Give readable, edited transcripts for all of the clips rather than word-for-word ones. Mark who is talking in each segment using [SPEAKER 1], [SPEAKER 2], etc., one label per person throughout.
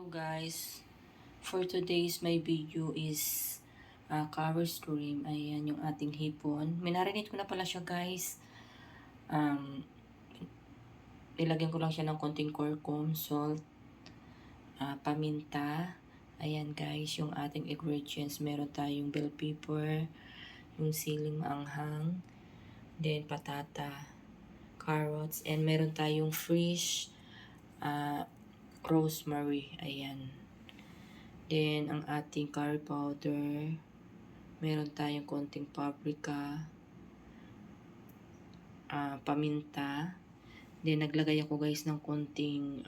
[SPEAKER 1] Guys, for today's my video is cover stream. Ayan yung ating hipon. Minarinate ko na pala siya guys. Nilagyan ko lang siya ng konting curcum, salt, paminta. Ayan guys, yung ating ingredients. Meron tayong bell pepper, yung siling maanghang, then patata, carrots, and meron tayong fresh rosemary. Ayan. Then, ang ating curry powder. Meron tayong konting paprika. Paminta. Then, naglagay ako guys ng konting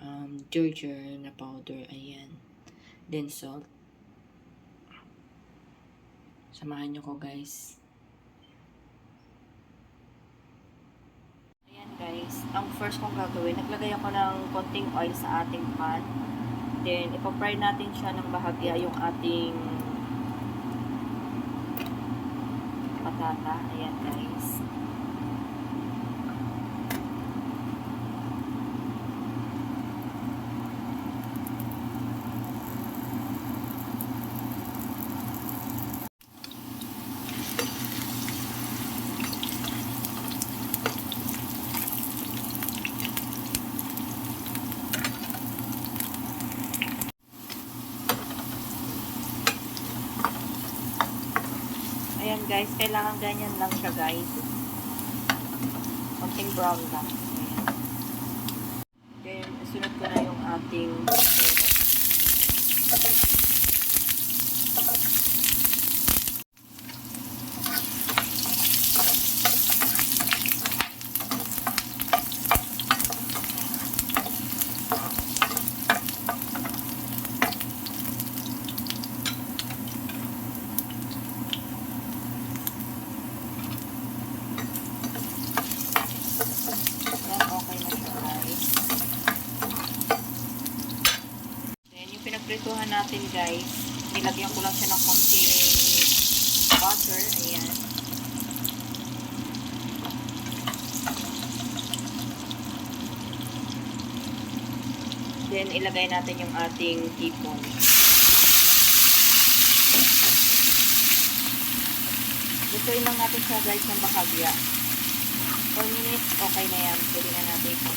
[SPEAKER 1] ginger na powder. Ayan. Then, salt. Samahan nyo ko guys. Ayan guys. Ang first kong gagawin, naglagay ako ng konting oil sa ating pan. Then, ipapry natin siya ng bahagya yung ating patata. Ayan guys. Ayan guys, kailangan ganyan lang siya guys. Konting brown lang. Ayan. Then, sunod ko na yung ating carrot. Pinagprituhan natin guys, nilagyan ko lang siya ng konting butter. Ayan. Then ilagay natin yung ating hipon. Lutuin lang natin siya guys ng bahagya. 4 minutes, okay na yan. Pwede na natin ito.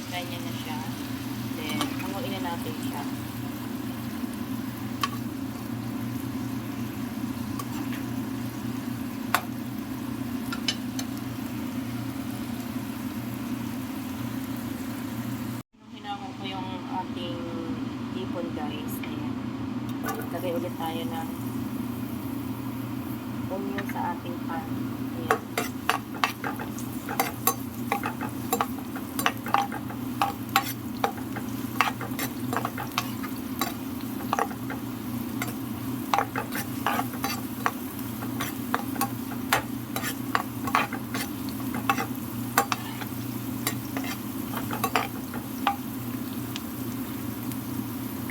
[SPEAKER 1] Ganyan na siya. Then, hanguin na natin siya. Hinango ko yung ating hipon guys. Ayan. Lagay ulit tayo ng onion sa ating pan. Ayan.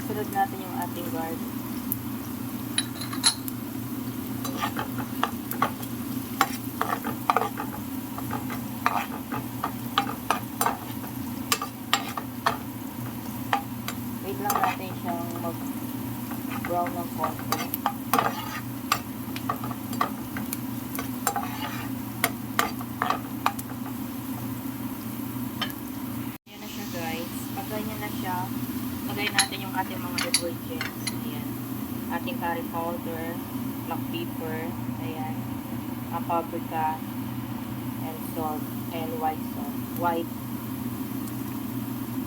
[SPEAKER 1] Sunod natin yung ating garlic. Wait lang natin siyang mag-brown ng konti. Ayan na siya guys. Pag ganyan na siya, lagay natin yung ating mga ingredients. Ayan. Ating curry powder, black pepper, ayan, paprika, and salt, and white salt. White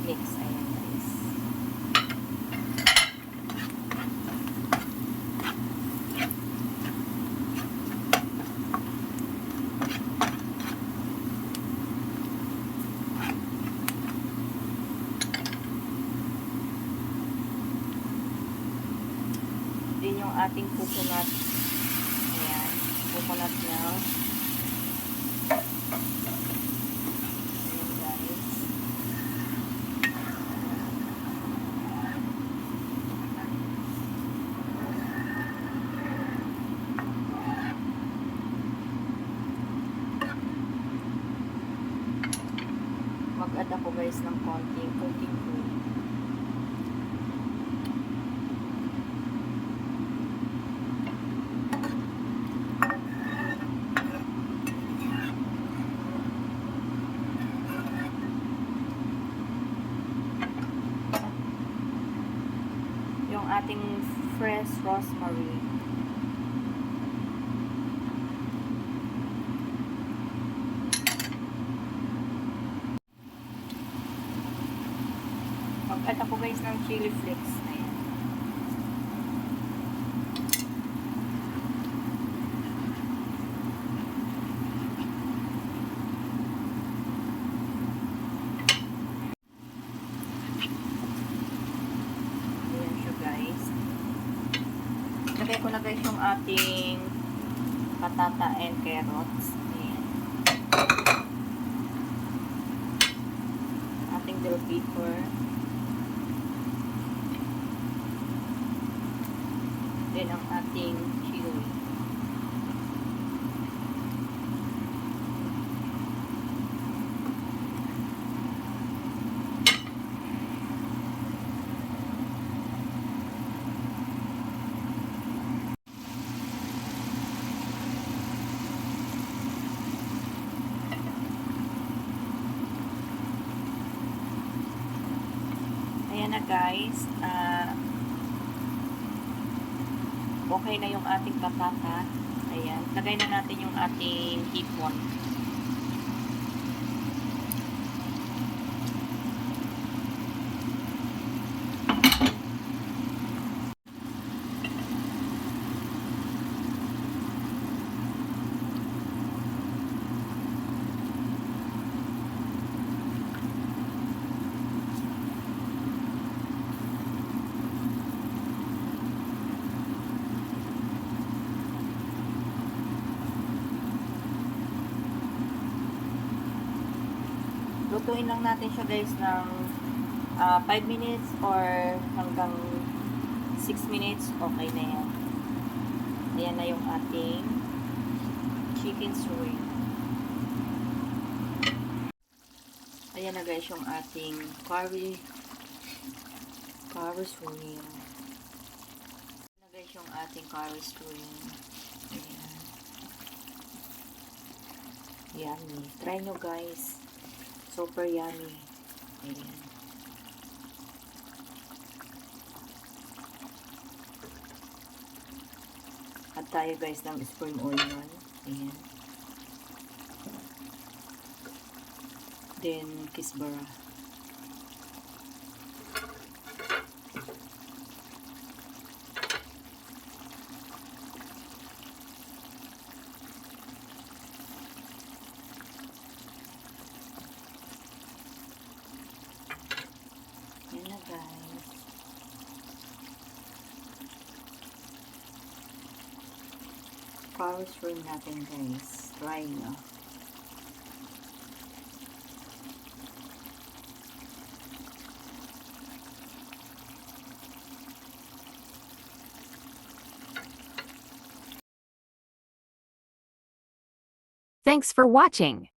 [SPEAKER 1] mix. Ayan guys. yung ating coconut. Ayan, coconut milk. Ayan guys. Mag-add ako guys ng konting cooking food. Yung ating fresh rosemary. Mag-add ako guys ng chili flakes. Ayan. Ayan siya guys. Lagay ko na guys yung ating patata and carrots. Ayan. Ating bell pepper. Then ang ating chili. Ayan na guys. Okay na yung ating patata. Ayan. Lagay na natin yung ating hipon. Lutuin lang natin siya guys ng 5 minutes or hanggang 6 minutes. Okay na yan. Ayan na yung ating chicken suey. Ayan na guys yung ating curry suey. Ayan na guys yung ating curry suey. Ayan. Yummy. Try nyo guys. Super yummy. Ayan. Add tayo guys ng spring onion. Ayan. Then, kisbara. Ayan na guys. Powers ring natin guys. Try nyo.
[SPEAKER 2] Thanks for watching.